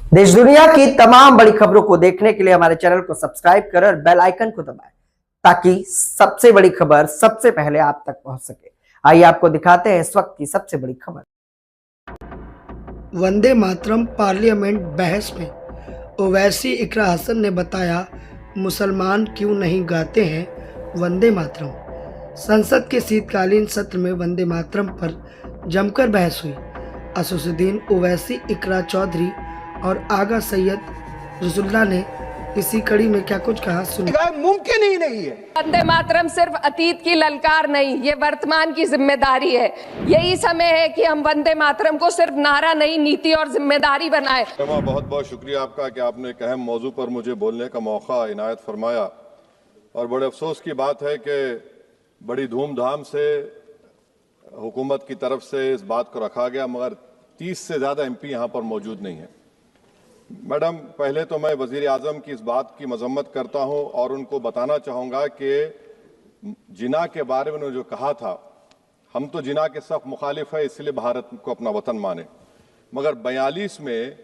देश दुनिया की तमाम बड़ी खबरों को देखने के लिए हमारे चैनल को सब्सक्राइब करें और बेल आइकन को दबाएं ताकि सबसे बड़ी खबर सबसे पहले आप तक पहुंच सके। आइए आपको दिखाते हैं इस वक्त की सबसे बड़ी खबर। वंदे मातरम पार्लियामेंट बहस में ओवैसी इकरा हसन ने बताया, मुसलमान क्यों नहीं गाते हैं वंदे मातरम। संसद के शीतकालीन सत्र में वंदे मातरम पर जमकर बहस हुई। असदुद्दीन ओवैसी, इकरा चौधरी और आगा सैयद रसुल्ला ने इसी कड़ी में क्या कुछ कहा, सुनिए। मुमकिन ही नहीं है। वंदे मातरम सिर्फ अतीत की ललकार नहीं, ये वर्तमान की जिम्मेदारी है। यही समय है कि हम वंदे मातरम को सिर्फ नारा नहीं, नीति और जिम्मेदारी बनाए। बहुत बहुत शुक्रिया आपका कि आपने एक अहम मौजू पर मुझे बोलने का मौका इनायत फरमाया। और बड़े अफसोस की बात है कि बड़ी धूमधाम से हुकूमत की तरफ से इस बात को रखा गया, मगर 30 से ज़्यादा एमपी यहाँ पर मौजूद नहीं है। मैडम, पहले तो मैं वज़ीर आज़म की इस बात की मजम्मत करता हूँ और उनको बताना चाहूँगा कि जिना के बारे में उन्होंने जो कहा था, हम तो जिना के सख्त मुखालिफ है, इसलिए भारत को अपना वतन माने। मगर 42 में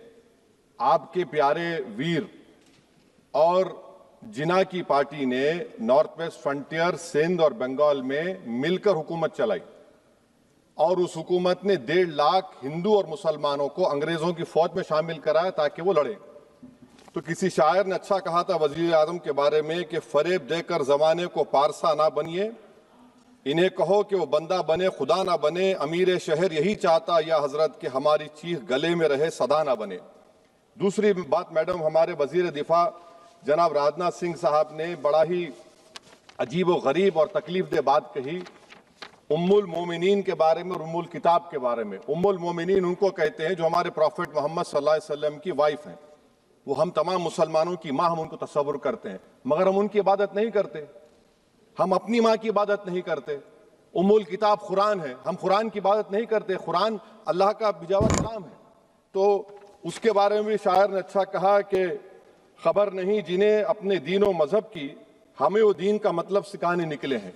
आपके प्यारे वीर और जिना की पार्टी ने नॉर्थ वेस्ट फ्रंटियर, सिंध और बंगाल में मिलकर हुकूमत चलाई और उस हुकूमत ने 1.5 लाख हिंदू और मुसलमानों को अंग्रेजों की फौज में शामिल कराया ताकि वो लड़े। तो किसी शायर ने अच्छा कहा था वजीर आजम के बारे में कि फरेब देकर जमाने को पारसा ना बनिए, इन्हें कहो कि वो बंदा बने खुदा ना बने, अमीर शहर यही चाहता या हजरत कि हमारी चीख गले में रहे सदा ना बने। दूसरी बात मैडम, हमारे वजीर दिफा जनाब राजनाथ सिंह साहब ने बड़ा ही अजीब व गरीब और तकलीफ दे बात कही उम्मुल मोमिनीन के बारे में और उम्मुल किताब के बारे में। उम्मुल मोमिनीन उनको कहते हैं जो हमारे प्रॉफिट मोहम्मद सल्लल्लाहु अलैहि वसल्लम की वाइफ हैं। वो हम तमाम मुसलमानों की माँ, हम उनको तस्वुर करते हैं, मगर हम उनकी इबादत नहीं करते। हम अपनी माँ की इबादत नहीं करते। उम्मुल किताब कुरान है, हम कुरान की इबादत नहीं करते। कुरान अल्लाह का बिजावा कलाम है। तो उसके बारे में भी शायर ने अच्छा कहा कि खबर नहीं जिन्हें अपने दीन व मजहब की, हमें वो दीन का मतलब सिखाने निकले हैं।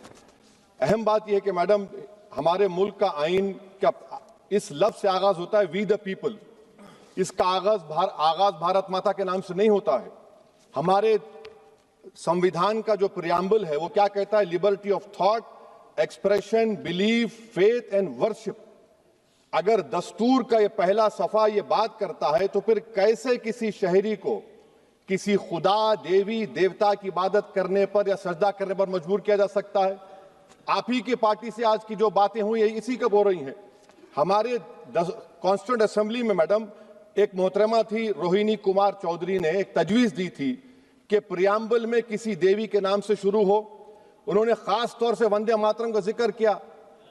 अहम बात यह है कि मैडम, हमारे मुल्क का आइन का इस लफ्ज से आगाज होता है, वी द पीपल। इसका आगाज भारत माता के नाम से नहीं होता है। हमारे संविधान का जो प्रियम्बल है वो क्या कहता है? Liberty of thought, expression, belief, faith and worship. अगर दस्तूर का ये पहला सफा ये बात करता है तो फिर कैसे किसी शहरी को किसी खुदा, देवी, देवता की इबादत करने पर या सजदा करने पर मजबूर किया जा सकता है? आप ही की पार्टी से आज की जो बातें हुई है इसी कब हो रही हैं। हमारे कॉन्स्टिट्यूंट असेंबली में मैडम एक मोहतरमा थी रोहिणी कुमार चौधरी ने एक तजवीज दी थी कि प्रियम्बल में किसी देवी के नाम से शुरू हो। उन्होंने खास तौर से वंदे मातरम का जिक्र किया,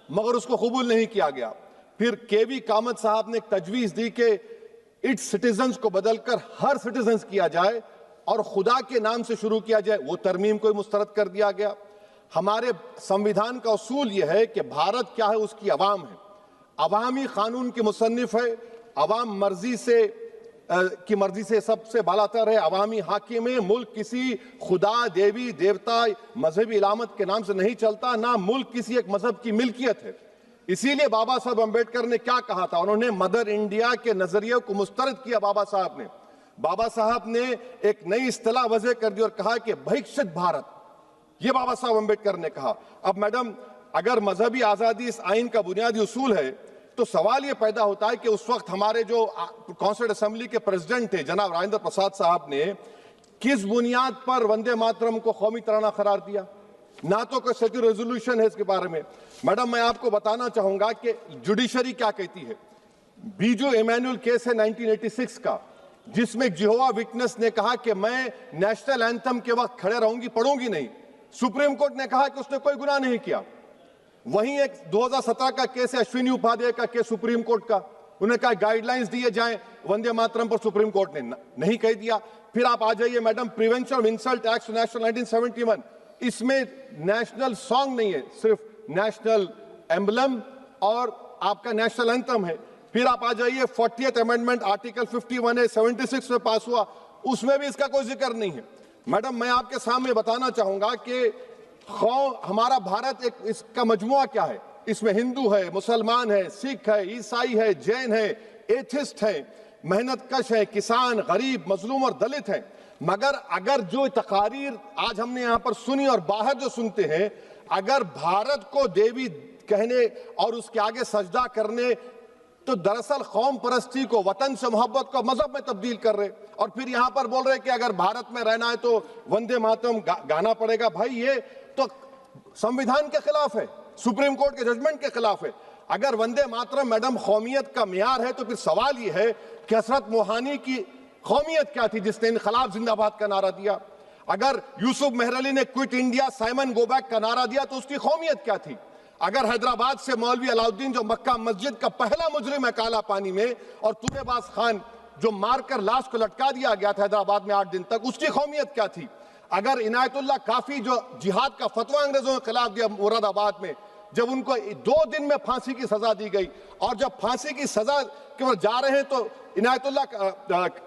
मगर उसको कबूल नहीं किया गया। फिर केवी कामत साहब ने एक तजवीज दी कि इट्स सिटीजन्स को बदलकर हर सिटीजन्स किया जाए और खुदा के नाम से शुरू किया जाए, वो तरमीम को मुस्तरद कर दिया गया। हमारे संविधान का उसूल यह है कि भारत क्या है, उसकी अवाम है, अवामी कानून की मुसन्निफ है, अवाम की मर्जी से सबसे बालातर है, अवामी हाकिम है। मुल्क किसी खुदा, देवी, देवता, मजहबी इलामत के नाम से नहीं चलता, ना मुल्क किसी एक मजहब की मिल्कियत है। इसीलिए बाबा साहब अम्बेडकर ने क्या कहा था? उन्होंने मदर इंडिया के नजरिए को मुस्तरद किया। बाबा साहब ने एक नई इस्तिलाह वजह कर दी और कहा कि भैक्षित भारत, ये बाबा साहब अम्बेडकर ने कहा। अब मैडम, अगर मजहबी आजादी इस आइन का बुनियादी उसूल है तो सवाल ये पैदा होता है कि उस वक्त हमारे जो कॉन्स्टिट्यूंट असेंबली के प्रेसिडेंट थे जनाब राजेंद्र प्रसाद साहब ने किस बुनियाद पर वंदे मातरम को कौमी तराना करार दिया? ना तो कोई सेक्यूर रेजोल्यूशन है इसके बारे में। मैडम, मैं आपको बताना चाहूंगा कि जुडिशरी क्या कहती है। बीजू इमैनुअल केस है 1986 का, जिसमें जिहोवा विटनेस ने कहा कि मैं नेशनल एंथम के वक्त खड़े रहूंगी, पढ़ूंगी नहीं। सुप्रीम कोर्ट ने कहा कि उसने कोई गुनाह नहीं किया। वहीं एक 2017 का केस है अश्विनी उपाध्याय का केस सुप्रीम कोर्ट का, उन्हें कहा गाइडलाइंस दिए जाएं वंदे मातरम पर, सुप्रीम कोर्ट ने नहीं कह दिया। फिर आप आ जाइए madam, prevention of insult act national 1971, इसमें नेशनल सॉन्ग नहीं है, सिर्फ नेशनल एम्बलम और आपका नेशनल एंथम है। फिर आप आ जाइए 40th अमेंडमेंट आर्टिकल 51 है, 76 में पास हुआ, उसमें भी इसका कोई जिक्र नहीं है। मैडम, मैं आपके सामने बताना चाहूंगा कि हमारा भारत एक इसका मजमुआ क्या है। इसमें हिंदू है, मुसलमान है, सिख है, ईसाई है, जैन है, एथिस्ट है, मेहनत कश हैं, किसान, गरीब, मजलूम और दलित हैं। मगर अगर जो तकारीर आज हमने यहां पर सुनी और बाहर जो सुनते हैं, अगर भारत को देवी कहने और उसके आगे सजदा करने, तो दरअसल कौम परस्ती को, वतन से मोहब्बत को मजहब में तब्दील कर रहे, और फिर यहां पर बोल रहे कि अगर भारत में रहना है तो वंदे मातरम गाना पड़ेगा। भाई ये तो संविधान के खिलाफ है, सुप्रीम कोर्ट के जजमेंट के खिलाफ है। अगर वंदे मातरम मैडम कौमियत का मियार है, तो फिर सवाल यह है कि हजरत मोहानी की कौमियत क्या थी जिसने इनकलाब जिंदाबाद का नारा दिया? अगर यूसुफ मेहरली ने quit India Simon go back का नारा दिया तो उसकी कौमियत क्या थी? अगर हैदराबाद से मौलवी अलाउद्दीन जो मक्का मस्जिद का पहला मुजरिम है काला पानी में, और तूरेबाज खान जो मारकर लाश को लटका दिया गया था हैदराबाद में 8 दिन तक, उसकी कौमियत क्या थी? अगर इनायतुल्लाह काफी जो जिहाद का फतवा अंग्रेजों के खिलाफ दिया मुरादाबाद में, जब उनको 2 दिन में फांसी की सजा दी गई, और जब फांसी की सजा के ओर जा रहे हैं तो इनायतुल्लाह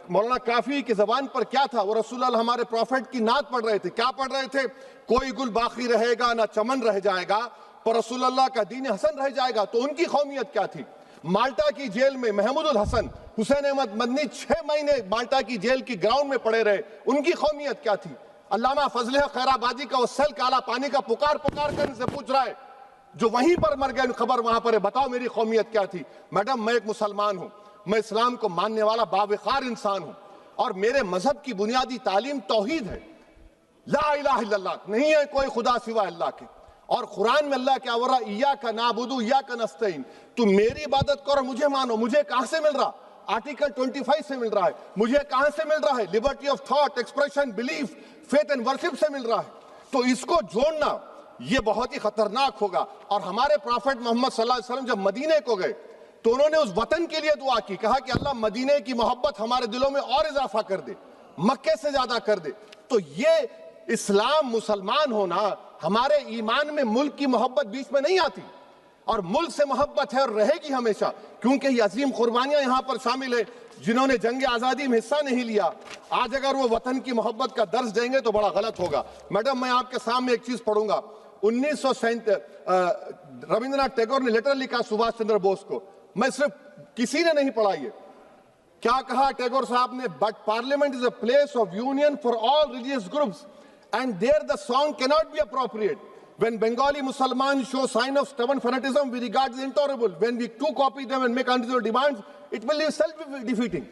मौलाना काफी की जबान पर क्या था? वो रसूलुल्लाह हमारे प्रॉफिट की नात पढ़ रहे थे। क्या पढ़ रहे थे? कोई गुल बाकी रहेगा ना चमन रह जाएगा, पर रसूलुल्लाह का दीन हसन रह जाएगा। तो उनकी कौमियत क्या थी? माल्टा की जेल में महमूदुल हसन, हुसैन अहमद मदनी 6 महीने माल्टा की जेल की ग्राउंड में पड़े रहे, उनकी कौमियत क्या थी? अल्लामा फजल खैराबादी का वो सेल काला पानी का पुकार कर से पूछ रहा है, जो वहीं पर मर गए, खबर वहां पर है, बताओ मेरी कौमियत क्या थी? मैडम मैं एक मुसलमान हूं, मैं इस्लाम को मानने वाला बावकार इंसान हूं, और मेरे मजहब की बुनियादी तालीम तौहीद है, ला इलाहा इल्लल्लाह, नहीं है कोई खुदा सिवा अल्लाह के। और कुरान में अल्लाह क्या बोल रहा? इय्याका नाबुदु इय्याका नस्तईन, तुम मेरी इबादत करो, मुझे मानो। मुझे कहां से मिल रहा? आर्टिकल 25 से मिल रहा है। मुझे कहां से मिल रहा है? Liberty of thought, expression, belief, faith and worship से मिल रहा है। तो इसको जोड़ना ये बहुत ही खतरनाक होगा। और हमारे प्रॉफिट मोहम्मद सल्लल्लाहु अलैहि वसल्लम जब मदीने को गए तो उन्होंने उस वतन के लिए दुआ की, कहा कि अल्लाह मदीने की मोहब्बत हमारे दिलों में और इजाफा कर दे, मक्के से ज्यादा कर दे। तो ये इस्लाम, मुसलमान होना, हमारे ईमान में मुल्क की मोहब्बत बीच में नहीं आती, और मुल्क से मोहब्बत है और रहेगी हमेशा, क्योंकि ये अजीम कुर्बानियां यहां पर शामिल है जिन्होंने जंग आजादी में हिस्सा नहीं लिया। आज अगर वो वतन की मोहब्बत का दर्ज देंगे तो बड़ा गलत होगा। मैडम मैं आपके सामने एक चीज पढ़ूंगा। 1937 रविंद्रनाथ टैगोर ने लेटर लिखा सुभाष चंद्र बोस को, मैं सिर्फ किसी ने नहीं पढ़ा ये। क्या कहा टैगोर साहब ने? But parliament is a place of union for all religious groups and there the song cannot be appropriate. When Bengali Muslims show sign of stubborn fanatism, we regard as intolerable. When we too copy them and make unreasonable demands, it will be self-defeating.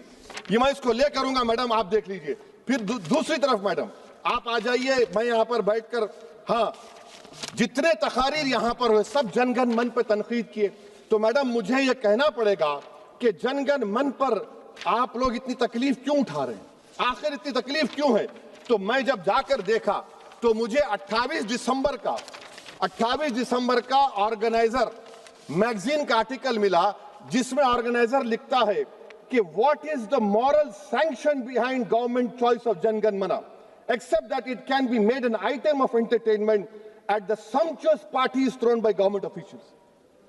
ये मैं इसको ले करूंगा madam, आप देख लीजिए। फिर दूसरी तरफ मैडम आप आ जाइए, मैं यहाँ पर बैठकर, हाँ जितने तकारीर यहाँ पर हुए सब जनगण मन पर तनकीद किए, तो मैडम मुझे ये कहना पड़ेगा कि जनगण मन पर आप लोग इतनी तकलीफ क्यों उठा रहे हैं? आखिर इतनी तकलीफ क्यों है? तो मैं जब जाकर देखा तो मुझे 28 दिसंबर का ऑर्गेनाइजर मैगजीन का आर्टिकल मिला, जिसमें ऑर्गेनाइजर लिखता है कि what is the moral sanction behind government choice of जनगण मना, accept that it can be made an item of entertainment at the सम्पचुअस parties throne by government officials.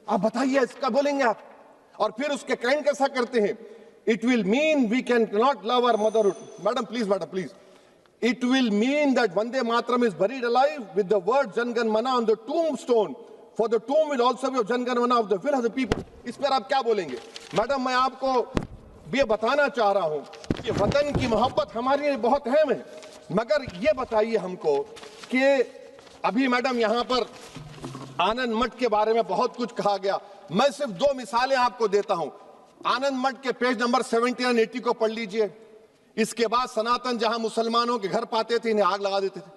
आप बताइए इसका बोलेंगे आप? और फिर उसके काइंड कैसा करते हैं? It will mean we can not love our motherhood. Madam please, it will mean that Vande Mataram is buried alive with the word Jan Gan Mana on the tombstone, for the tomb will also be of Jan Gan Mana of the will of the people. इस पर आप क्या बोलेंगे? Madam मैं आपको ये बताना चाह रहा हूं कि वतन की मोहब्बत हमारे लिए बहुत अहम है, मगर ये बताइए हमको कि अभी मैडम यहां पर आनंद मठ के बारे में बहुत कुछ कहा गया। मैं सिर्फ 2 मिसालें आपको देता हूं। आनंद मठ के पेज नंबर 70 और 80 को पढ़ लीजिए। इसके बाद सनातन जहां मुसलमानों के घर पाते थे, इन्हें आग लगा देते थे।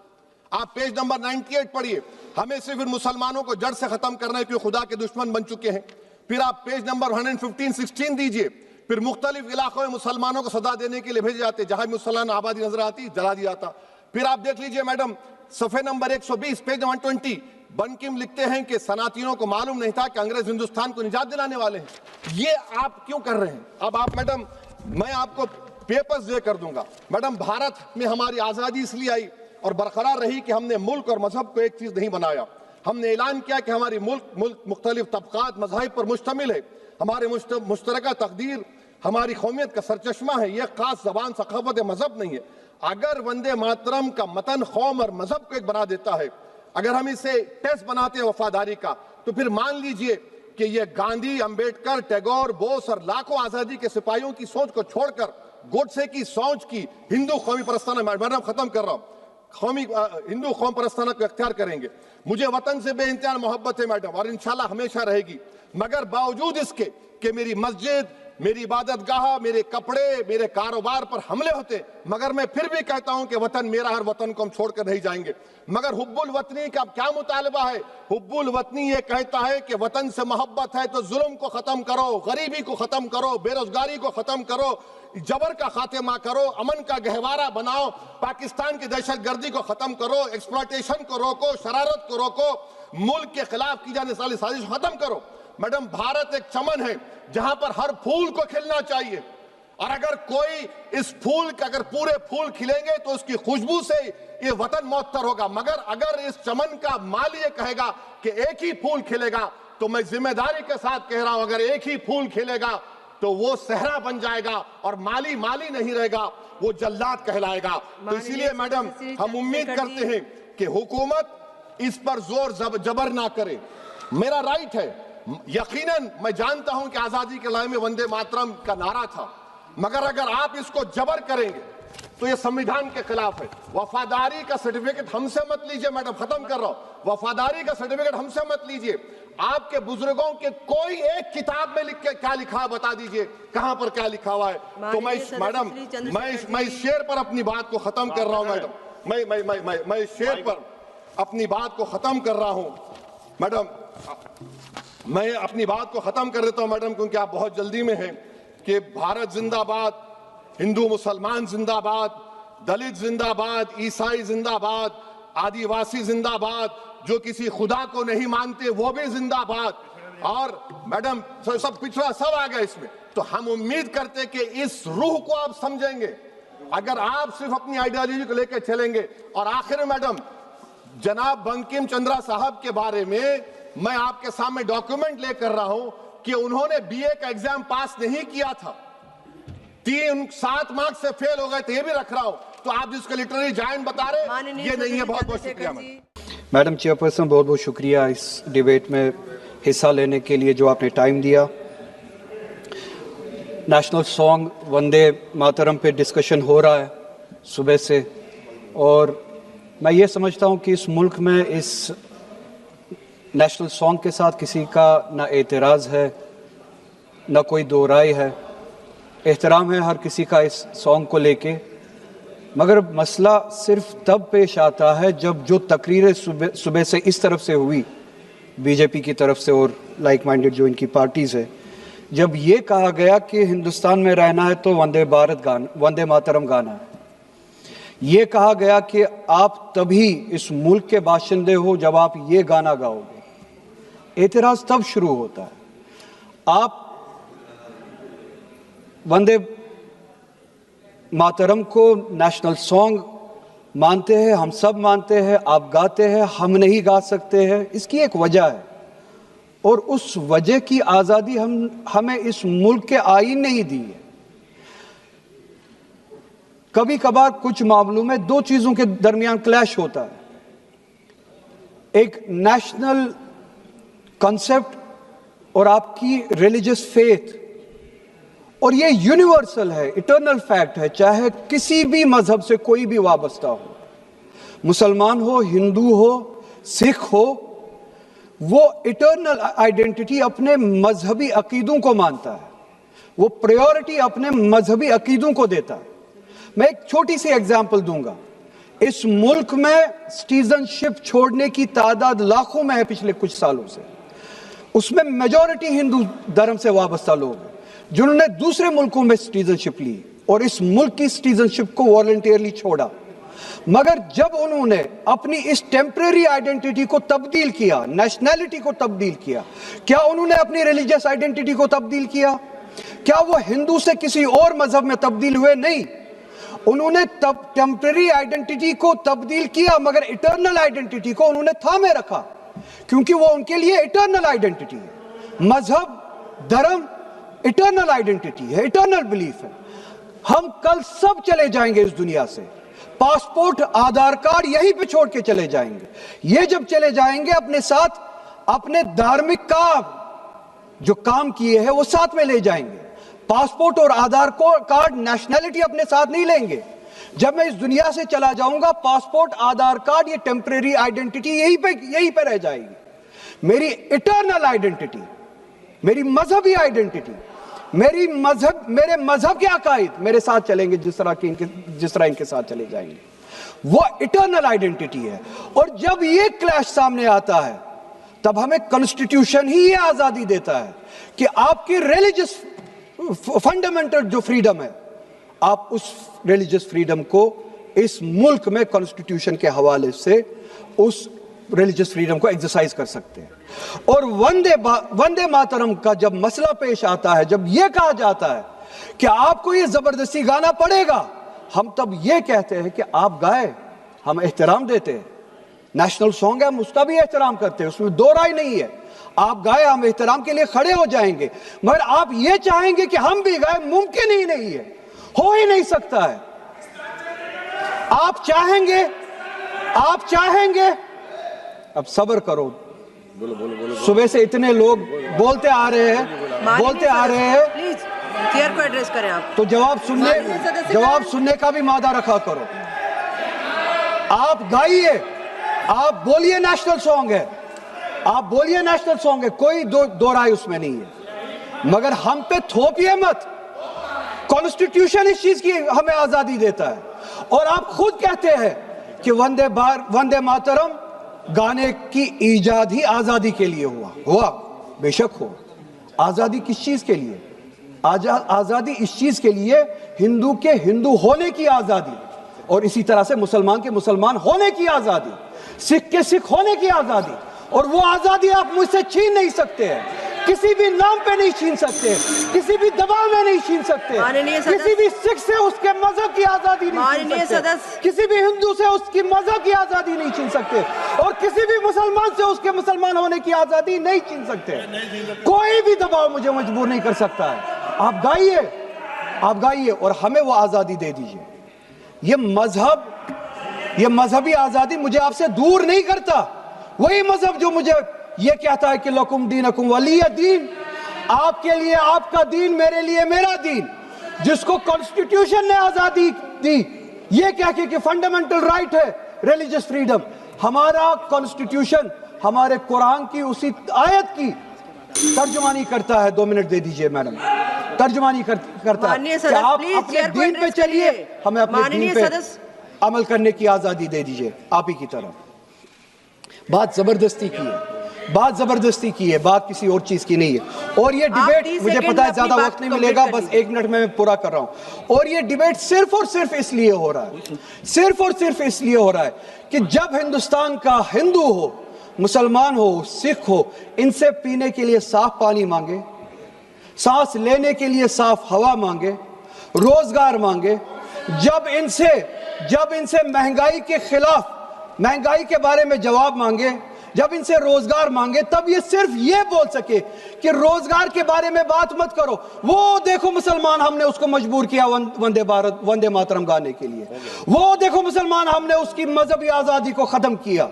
आप पेज नंबर 98 पढ़िए, हमें सिर्फ इन मुसलमानों को जड़ से खत्म करना है क्योंकि खुदा के दुश्मन बन चुके हैं। फिर आप पेज नंबर 115-16 दीजिए, फिर मुख्तलिफ इलाकों में मुसलमानों को सदा देने के लिए भेजे जाते, जहां भी मुसलमान आबादी नजर आती जला दिया जाता। फिर आप देख लीजिए मैडम सफे नंबर 120 पेज 120, बंकिम लिखते हैं कि सनातियों को मालूम नहीं था कि अंग्रेज हिंदुस्तान को निजात दिलाने वाले हैं। ये आप क्यों कर रहे हैं? अब आप मैडम मैं आपको पेपर्स दे कर दूंगा। मैडम भारत में हमारी आजादी इसलिए आई और बरकरार रही कि हमने मुल्क और मजहब को एक चीज नहीं बनाया। हमने ऐलान किया कि हमारी मुल्क मुख्तलिफ तबकात मज़ाहिब पर मुश्तमिल है, हमारे मुश्तरका तकदीर हमारी कौमियत का सरचश्मा है, यह खास जबान सकाफत मजहब नहीं है। अगर वंदे मातरम का मतन कौम और मजहब को एक बना देता है, अगर हम इसे टेस्ट बनाते हैं वफादारी का, तो फिर मान लीजिए कि ये गांधी, अंबेडकर, टैगोर, बोस और लाखों आजादी के सिपाहियों की सोच को छोड़कर गोडसे की सोच की हिंदू कौमी परस्ताना, मैडम खत्म कर रहा हूं, हिंदू कौम परस्ताना को अख्तियार करेंगे। मुझे वतन से बेइंतहा मोहब्बत है मैडम, और इंशाल्लाह हमेशा रहेगी, मगर बावजूद इसके कि मेरी मस्जिद, मेरी इबादत गाह, मेरे कपड़े, मेरे कारोबार पर हमले होते, मगर मैं फिर भी कहता हूं कि वतन मेरा, हर वतन को हम छोड़कर नहीं जाएंगे। मगर हुब्बुल वतनी का क्या मुतालबा है? हुब्बुल वतनी ये कहता है कि वतन से मोहब्बत है तो जुल्म को खत्म करो, गरीबी को खत्म करो, बेरोजगारी को खत्म करो, जबर का खात्मा करो, अमन का गहवारा बनाओ, पाकिस्तान की दहशतगर्दी को खत्म करो, एक्सप्लॉयटेशन को रोको, शरारत को रोको, मुल्क के खिलाफ की जाने वाली साजिश खत्म करो। मैडम, भारत एक चमन है जहां पर हर फूल को खिलना चाहिए, और अगर कोई इस फूल के अगर पूरे फूल खिलेंगे तो उसकी खुशबू से ये वतन मौतर होगा, मगर अगर इस चमन का माली ये कहेगा कि एक ही फूल खिलेगा, तो मैं जिम्मेदारी के साथ कह रहा हूं, अगर एक ही फूल खिलेगा तो वो सहरा बन जाएगा और माली माली नहीं रहेगा, वो जल्लाद कहलाएगा। तो इसीलिए मैडम, हम उम्मीद करते हैं कि हुकूमत इस पर जोर जबर ना करे। मेरा राइट है, यकीनन मैं जानता हूं कि आजादी के लड़ाई में वंदे मातरम का नारा था, मगर अगर आप इसको जबर करेंगे तो ये संविधान के खिलाफ है। वफादारी का सर्टिफिकेट हमसे मत लीजिए मैडम, खत्म कर रहा हूं, वफादारी का सर्टिफिकेट हमसे मत लीजिए। आपके बुजुर्गों के कोई एक किताब में लिख के क्या लिखा है बता दीजिए, कहां पर क्या लिखा हुआ है। तो मैं मैडम, मैं इस शेर पर अपनी बात को खत्म कर रहा हूं मैडम, मैं इस शेर पर अपनी बात को खत्म कर रहा हूं मैडम, मैं अपनी बात को खत्म कर देता हूं मैडम, क्योंकि आप बहुत जल्दी में हैं। कि भारत जिंदाबाद, हिंदू मुसलमान जिंदाबाद, दलित जिंदाबाद, ईसाई जिंदाबाद, आदिवासी जिंदाबाद, जो किसी खुदा को नहीं मानते वो भी जिंदाबाद, और मैडम सब पिछड़ा सब आ गया इसमें। तो हम उम्मीद करते कि इस रूह को आप समझेंगे, अगर आप सिर्फ अपनी आइडियोलॉजी को लेकर चलेंगे। और आखिर में मैडम, जनाब बंकिम चंद्रा साहब के बारे में मैं आपके सामने डॉक्यूमेंट लेकर रहा हूं कि उन्होंने बीए का एग्जाम पास नहीं किया था, 7 मार्क्स से फेल हो गए थे, ये भी रख रहा हूं। तो आप जिसको लिटरेरी जायंट बता रहे ये नहीं है। बहुत बहुत शुक्रिया मैडम चेयरपर्सन, बहुत बहुत शुक्रिया इस डिबेट में हिस्सा लेने के लिए जो आपने टाइम दिया। नेशनल सॉन्ग वंदे मातरम पे डिस्कशन हो रहा है सुबह से, और मैं ये समझता हूँ कि इस मुल्क में इस नेशनल सॉन्ग के साथ किसी का ना एतराज़ है, ना कोई दो राय है, एहतराम है हर किसी का इस सॉन्ग को लेके। मगर मसला सिर्फ तब पेश आता है जब जो तकरीरें सुबह से इस तरफ से हुई, बीजेपी की तरफ से और लाइक माइंडेड जो इनकी पार्टीज़ है, जब ये कहा गया कि हिंदुस्तान में रहना है तो वंदे मातरम गाना है। ये कहा गया कि आप तभी इस मुल्क के बाशिंदे हो जब आप ये गाना गाओगे। एतराज़ तब शुरू होता है। आप वंदे मातरम को नेशनल सॉन्ग मानते हैं, हम सब मानते हैं, आप गाते हैं, हम नहीं गा सकते हैं। इसकी एक वजह है, और उस वजह की आज़ादी हमें इस मुल्क के आईन ने ही दी है। कभी कभार कुछ मामलों में दो चीज़ों के दरमियान क्लैश होता है, एक नेशनल कॉन्सेप्ट और आपकी रिलीजियस फेथ, और ये यूनिवर्सल है, इटर्नल फैक्ट है, चाहे किसी भी मजहब से कोई भी वाबस्ता हो, मुसलमान हो, हिंदू हो, सिख हो, वो इटर्नल आइडेंटिटी अपने मजहबी अकीदों को मानता है, वो प्रायोरिटी अपने मजहबी अकीदों को देता है। मैं एक छोटी सी एग्जांपल दूंगा। इस मुल्क में सिटीजनशिप छोड़ने की तादाद लाखों में है पिछले कुछ सालों से, उसमें मेजॉरिटी हिंदू धर्म से वाबस्ता लोग हैं जिन्होंने दूसरे मुल्कों में सिटीजनशिप ली और इस मुल्क की सिटीजनशिप को वॉलंटियरली छोड़ा। मगर जब उन्होंने अपनी इस टेम्परेरी आइडेंटिटी को तब्दील किया, नेशनैलिटी को तब्दील किया, क्या उन्होंने अपनी रिलीजियस आइडेंटिटी को तब्दील किया? क्या वो हिंदू से किसी और मजहब में तब्दील हुए? नहीं, उन्होंने टेम्परेरी आइडेंटिटी को तब्दील किया, मगर इटर्नल आइडेंटिटी को उन्होंने थामे रखा, क्योंकि वो उनके लिए इटर्नल आइडेंटिटी है। मजहब, धर्म इटर्नल आइडेंटिटी है, इटर्नल बिलीफ है। हम कल सब चले जाएंगे इस दुनिया से, पासपोर्ट, आधार कार्ड यहीं पे छोड़ के चले जाएंगे। ये जब चले जाएंगे अपने साथ अपने धार्मिक का जो काम किए हैं वो साथ में ले जाएंगे। पासपोर्ट और आधार कार्ड नेशनैलिटी अपने साथ नहीं लेंगे। जब मैं इस दुनिया से चला जाऊंगा, पासपोर्ट, आधार कार्ड, ये टेम्परेरी आइडेंटिटी यहीं पे रह जाएगी। मेरी इटर्नल आइडेंटिटी, मेरी मजहबी आइडेंटिटी, मेरे मजहब के अकायद मेरे साथ चलेंगे, जिस तरह इनके साथ चले जाएंगे, वो इटर्नल आइडेंटिटी है। और जब ये क्लैश सामने आता है, तब हमें कॉन्स्टिट्यूशन ही ये आजादी देता है कि आपकी रिलीजियस फंडामेंटल जो फ्रीडम है, आप उस रिलीजियस फ्रीडम को इस मुल्क में कॉन्स्टिट्यूशन के हवाले से उस रिलीजियस फ्रीडम को एक्सरसाइज कर सकते हैं। और वंदे मातरम का जब मसला पेश आता है, जब यह कहा जाता है कि आपको यह जबरदस्ती गाना पड़ेगा, हम तब यह कहते हैं कि आप गाए, हम एहतराम देते हैं। नेशनल सॉन्ग है, हम उसका भी एहतराम करते हैं, उसमें दो राय नहीं है। आप गाए, हम एहतराम के लिए खड़े हो जाएंगे। मगर आप ये चाहेंगे कि हम भी गाए, मुमकिन ही नहीं है, हो ही नहीं सकता है। आप चाहेंगे, अब सब्र करो। सुबह से इतने लोग बोलते आ रहे हैं। प्लीज चेयर को एड्रेस करें आप। तो जवाब सुनने का भी मादा रखा करो। आप गाइए, आप बोलिए नेशनल सॉन्ग है, आप बोलिए नेशनल सॉन्ग है, कोई दो राय उसमें नहीं है। मगर हम पे थोपिए मत। कॉन्स्टिट्यूशन इस चीज की हमें आजादी देता है। और आप खुद कहते हैं कि वंदे मातरम गाने की ईजाद ही आजादी के लिए हुआ। बेशक हो। आजादी किस चीज के लिए? आजादी इस चीज के लिए, हिंदू के हिंदू होने की आजादी, और इसी तरह से मुसलमान के मुसलमान होने की आजादी, सिख के सिख होने की आजादी। और वो आजादी आप मुझसे छीन नहीं सकते हैं, किसी भी नाम पे नहीं छीन सकते, किसी भी दबाव में नहीं छीन सकते, किसी भी सिख से उसके मजहब की आजादी नहीं छीन सकते, किसी भी हिंदू से उसकी मजहब की आजादी नहीं छीन सकते, और किसी भी मुसलमान से उसके मुसलमान होने की आजादी नहीं छीन सकते। कोई भी दबाव मुझे मजबूर नहीं कर सकता है। आप गाइए और हमें वो आजादी दे दीजिए। ये मजहबी आजादी मुझे आपसे दूर नहीं करता। वही मजहब जो मुझे ये कहता है कि लकुम दीनकुम वलिय दीन, आपके लिए आपका दीन, मेरे लिए मेरा दीन, जिसको कॉन्स्टिट्यूशन ने आजादी दी, ये कह के कि फंडामेंटल राइट है रिलीजियस फ्रीडम। हमारा कॉन्स्टिट्यूशन हमारे कुरान की उसी आयत की तर्जुमानी करता है। 2 मिनट दे दीजिए मैडम। तर्जुमानी करता है कि आप अपने दीन पे चलिए, हमें अपने दीन पे अमल करने की आजादी दे दीजिए। आप ही की तरफ बात जबरदस्ती की है, बात किसी और चीज की नहीं है। और ये डिबेट, मुझे पता है ज्यादा वक्त नहीं मिलेगा, बस 1 मिनट में मैं पूरा कर रहा हूं। और ये डिबेट सिर्फ और सिर्फ इसलिए हो रहा है कि जब हिंदुस्तान का हिंदू हो, मुसलमान हो, सिख हो, इनसे पीने के लिए साफ पानी मांगे, सांस लेने के लिए साफ हवा मांगे, रोजगार मांगे, जब इनसे महंगाई के खिलाफ, महंगाई के बारे में जवाब मांगे, जब इनसे रोजगार मांगे, तब ये सिर्फ ये बोल सके कि रोजगार के बारे में बात मत करो। वो देखो मुसलमान, हमने उसको मजबूर किया वंदे मातरम गाने के लिए। वो देखो मुसलमान, हमने उसकी मजहबी आजादी को खत्म किया।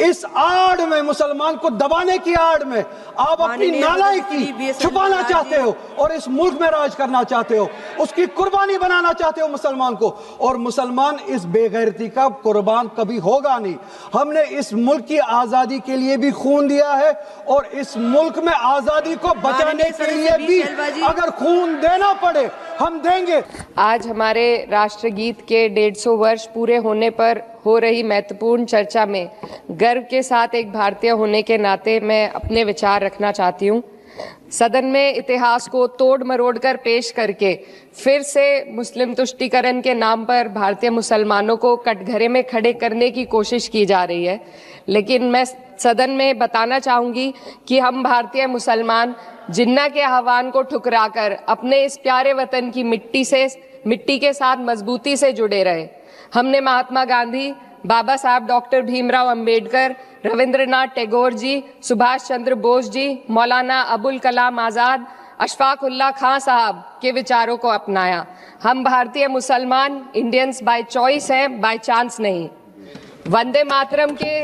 इस आड़ में, मुसलमान को दबाने की आड़ में आप अपनी नालायकी छुपाना चाहते हो और इस मुल्क में राज करना चाहते हो, उसकी कुर्बानी बनाना चाहते हो मुसलमान को। और मुसलमान इस बेगैरती का कुर्बान कभी होगा नहीं। हमने इस मुल्क की आजादी के लिए भी खून दिया है, और इस मुल्क में आजादी को बचाने के लिए भी अगर खून देना पड़े हम देंगे। आज हमारे राष्ट्रगीत के 150 वर्ष पूरे होने पर हो रही महत्वपूर्ण चर्चा में गर्व के साथ एक भारतीय होने के नाते मैं अपने विचार रखना चाहती हूँ। सदन में इतिहास को तोड़ मरोड़ कर पेश करके फिर से मुस्लिम तुष्टीकरण के नाम पर भारतीय मुसलमानों को कटघरे में खड़े करने की कोशिश की जा रही है। लेकिन मैं सदन में बताना चाहूँगी कि हम भारतीय मुसलमान जिन्ना के आह्वान को ठुकराकर अपने इस प्यारे वतन की मिट्टी के साथ मजबूती से जुड़े रहे। हमने महात्मा गांधी, बाबा साहब डॉक्टर भीमराव अंबेडकर, रविंद्रनाथ टैगोर जी, सुभाष चंद्र बोस जी, मौलाना अबुल कलाम आज़ाद, अशफाक उल्लाह खां साहब के विचारों को अपनाया। हम भारतीय मुसलमान इंडियंस बाय चॉइस हैं, बाय चांस नहीं। वंदे मातरम के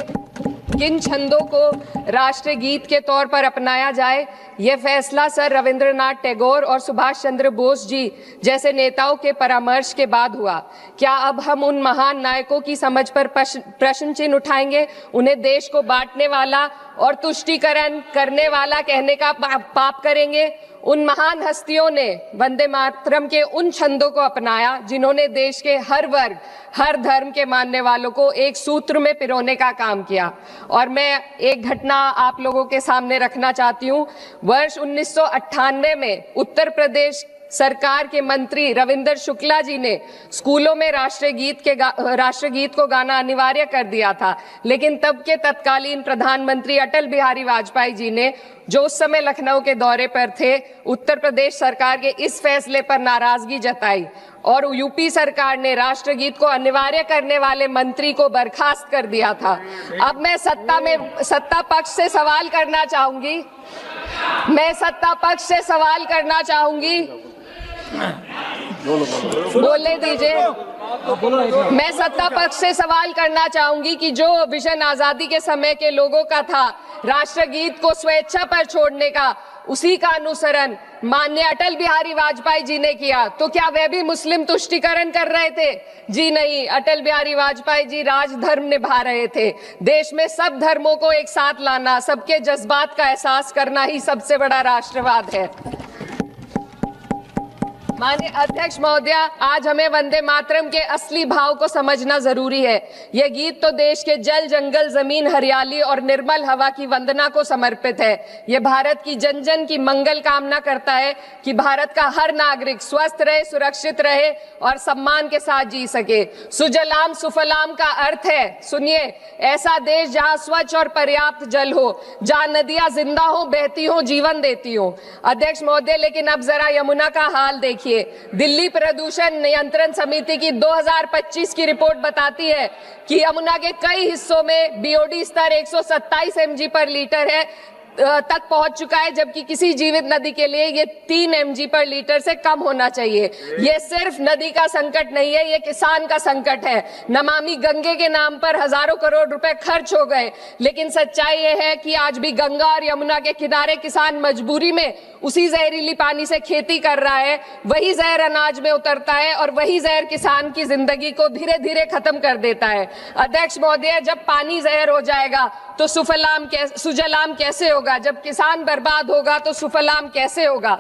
किन छंदों को राष्ट्रीय गीत के तौर पर अपनाया जाए, यह फैसला सर रविंद्रनाथ टैगोर और सुभाष चंद्र बोस जी जैसे नेताओं के परामर्श के बाद हुआ। क्या अब हम उन महान नायकों की समझ पर प्रश्न चिन्ह उठाएंगे, उन्हें देश को बांटने वाला और तुष्टीकरण करने वाला कहने का पाप करेंगे? उन महान हस्तियों ने वंदे मातरम के उन छंदों को अपनाया जिन्होंने देश के हर वर्ग, हर धर्म के मानने वालों को एक सूत्र में पिरोने का काम किया। और मैं एक घटना आप लोगों के सामने रखना चाहती हूँ। वर्ष 1998 में उत्तर प्रदेश सरकार के मंत्री रविंदर शुक्ला जी ने स्कूलों में राष्ट्रीय गीत को गाना अनिवार्य कर दिया था, लेकिन तब के तत्कालीन प्रधानमंत्री अटल बिहारी वाजपेयी जी ने, जो उस समय लखनऊ के दौरे पर थे, उत्तर प्रदेश सरकार के इस फैसले पर नाराजगी जताई और यूपी सरकार ने राष्ट्रीय गीत को अनिवार्य करने वाले मंत्री को बर्खास्त कर दिया था। अब मैं सत्ता पक्ष से सवाल करना चाहूंगी, बोलने दीजिए। मैं सत्ता पक्ष से सवाल करना चाहूंगी कि जो विजन आजादी के समय के लोगों का था राष्ट्रीय गीत को स्वेच्छा पर छोड़ने का, उसी का अनुसरण माननीय अटल बिहारी वाजपेयी जी ने किया, तो क्या वह भी मुस्लिम तुष्टीकरण कर रहे थे? जी नहीं, अटल बिहारी वाजपेयी जी राजधर्म निभा रहे थे। देश में सब धर्मों को एक साथ लाना, सबके जज्बात का एहसास करना ही सबसे बड़ा राष्ट्रवाद है। माननीय अध्यक्ष महोदय, आज हमें वंदे मातरम के असली भाव को समझना जरूरी है। यह गीत तो देश के जल, जंगल, जमीन, हरियाली और निर्मल हवा की वंदना को समर्पित है। यह भारत की जन जन की मंगल कामना करता है कि भारत का हर नागरिक स्वस्थ रहे, सुरक्षित रहे और सम्मान के साथ जी सके। सुजलाम सुफलाम का अर्थ है, सुनिए, ऐसा देश जहां स्वच्छ और पर्याप्त जल हो, जहां नदियां जिंदा हो, बहती हो, जीवन देती हो। अध्यक्ष महोदय, लेकिन अब जरा यमुना का हाल देखिए। दिल्ली प्रदूषण नियंत्रण समिति की 2025 की रिपोर्ट बताती है कि यमुना के कई हिस्सों में बीओडी स्तर 127 mg पर लीटर है तक पहुंच चुका है, जबकि किसी जीवित नदी के लिए ये 3 mg पर लीटर से कम होना चाहिए। ये सिर्फ नदी का संकट नहीं है, ये किसान का संकट है। नमामि गंगे के नाम पर हजारों करोड़ रुपए खर्च हो गए, लेकिन सच्चाई ये है कि आज भी गंगा और यमुना के किनारे किसान मजबूरी में उसी जहरीली पानी से खेती कर रहा है। वही जहर अनाज में उतरता है और वही जहर किसान की जिंदगी को धीरे धीरे खत्म कर देता है। अध्यक्ष महोदय, जब पानी जहर हो जाएगा तो सुजलाम कैसे होगा? जब किसान बर्बाद होगा तो सुफलाम कैसे होगा?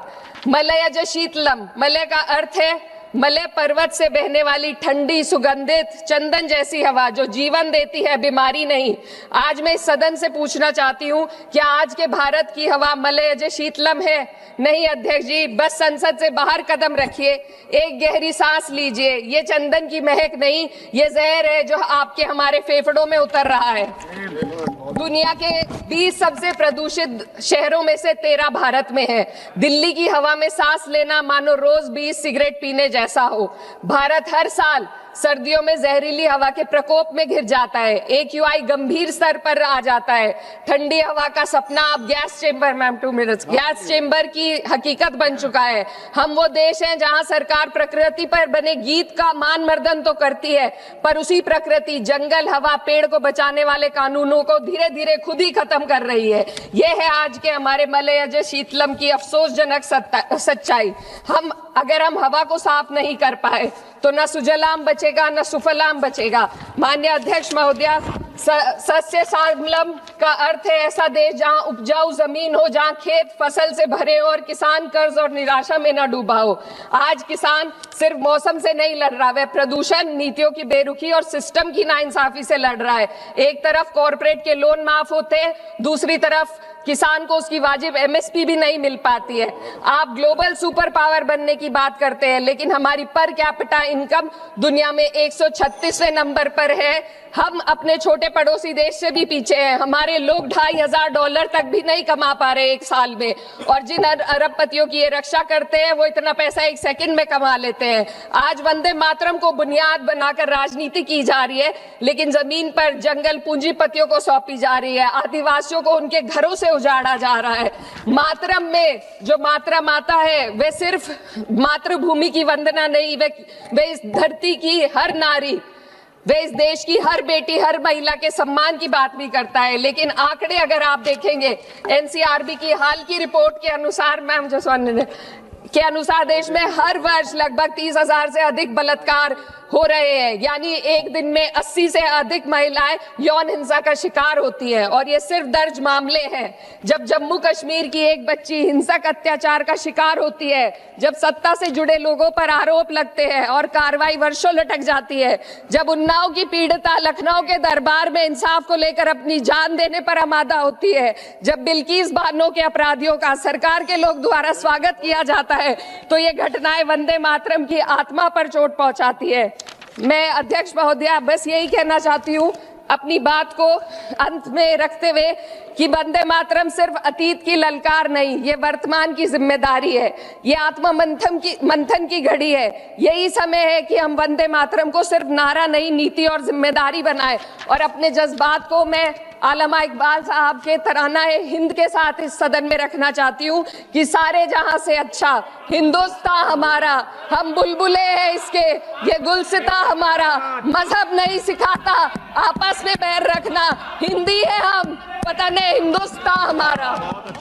मलयज शीतलम, मलय का अर्थ है मलय पर्वत से बहने वाली ठंडी, सुगंधित, चंदन जैसी हवा जो जीवन देती है, बीमारी नहीं। आज मैं इस सदन से पूछना चाहती हूँ, क्या आज के भारत की हवा मलयज शीतलम है? नहीं अध्यक्ष जी, बस संसद से बाहर कदम रखिए, एक गहरी सांस लीजिए। ये चंदन की महक नहीं, ये जहर है जो आपके हमारे फेफड़ों में उतर रहा है। दुनिया के 20 सबसे प्रदूषित शहरों में से 13 भारत में है। दिल्ली की हवा में सांस लेना मानो रोज 20 सिगरेट पीने जैसा हो। भारत हर साल सर्दियों में जहरीली हवा के प्रकोप में घिर जाता है। AQI गंभीर स्तर पर आ जाता है। ठंडी हवा का सपना अब gas chamber, ma'am 2 minutes, gas chamber की हकीकत बन चुका है। हम वो देश हैं जहां सरकार प्रकृति पर बने गीत का मान मर्दन तो करती है, पर उसी प्रकृति, जंगल, हवा, पेड़ को बचाने वाले कानूनों को धीरे धीरे खुद ही खत्म कर रही है। ये है आज के हमारे मलयज शीतलम की अफसोसजनक सच्चाई। अगर हम हवा को साफ नहीं कर पाए तो न सुजलाम बचेगा, न सुफलाम बचेगा। माननीय अध्यक्ष महोदय, सस्य श्यामलम का अर्थ है ऐसा देश जहां उपजाऊ जमीन हो, जहां खेत फसल से भरे हो और किसान कर्ज और निराशा में न डूबा हो। आज किसान सिर्फ मौसम से नहीं लड़ रहा, वह प्रदूषण, नीतियों की बेरुखी और सिस्टम की नाइंसाफी से लड़ रहा है। एक तरफ कॉर्पोरेट के लोन माफ होते हैं, दूसरी तरफ किसान को उसकी वाजिब MSP भी नहीं मिल पाती है। आप ग्लोबल सुपर पावर बनने की बात करते हैं, लेकिन हमारी पर कैपिटा इनकम दुनिया में 136वें नंबर पर है। हम अपने छोटे पड़ोसी देश से भी पीछे हैं। हमारे लोग $2,500 तक भी नहीं कमा पा रहे एक साल में, और जिन अरबपतियों की ये रक्षा करते हैं वो इतना पैसा 1 सेकंड में कमा लेते हैं। आज वंदे मातरम को बुनियाद बनाकर राजनीति की जा रही है, लेकिन जमीन पर जंगल पूंजीपतियों को सौंपी जा रही है। आदिवासियों को उनके घरों से उजाड़ा जा रहा है। मातरम में जो मात्रा माता है वे सिर्फ मातृभूमि की वंदना नहीं, वे इस धरती की हर नारी, वे इस देश की हर बेटी, हर महिला के सम्मान की बात भी करता है। लेकिन आंकड़े अगर आप देखेंगे, एनसीआरबी की हाल की रिपोर्ट के अनुसार, मैम जसवंत के अनुसार देश में हर वर्ष लगभग 30,000 से अधिक बलात्कार हो रहे हैं। यानी एक दिन में 80 से अधिक महिलाएं यौन हिंसा का शिकार होती हैं। और ये सिर्फ दर्ज मामले हैं। जब जम्मू कश्मीर की एक बच्ची हिंसक अत्याचार का शिकार होती है, जब सत्ता से जुड़े लोगों पर आरोप लगते हैं और कार्रवाई वर्षों लटक जाती है, जब उन्नाव की पीड़िता लखनऊ के दरबार में इंसाफ को लेकर अपनी जान देने पर आमादा होती है, जब बिल्किस बानो के अपराधियों का सरकार के लोग द्वारा स्वागत किया जाता है, तो ये घटनाएं वंदे मातरम की आत्मा पर चोट पहुंचाती है। मैं अध्यक्ष महोदया बस यही कहना चाहती हूँ अपनी बात को अंत में रखते हुए कि वंदे मातरम सिर्फ अतीत की ललकार नहीं, ये वर्तमान की जिम्मेदारी है। ये आत्मा मंथन की घड़ी है। यही समय है कि हम वंदे मातरम को सिर्फ नारा नहीं, नीति और जिम्मेदारी बनाएं। और अपने जज्बात को मैं आलमा इकबाल साहब के तराना हिंद के साथ इस सदन में रखना चाहती हूँ कि सारे जहां से अच्छा हिंदुस्तान हमारा, हम बुलबुले हैं इसके, ये गुलसिता हमारा, मजहब नहीं सिखाता आपस में बैर रखना, हिंदी है हम, वतन है हिंदुस्तान हमारा।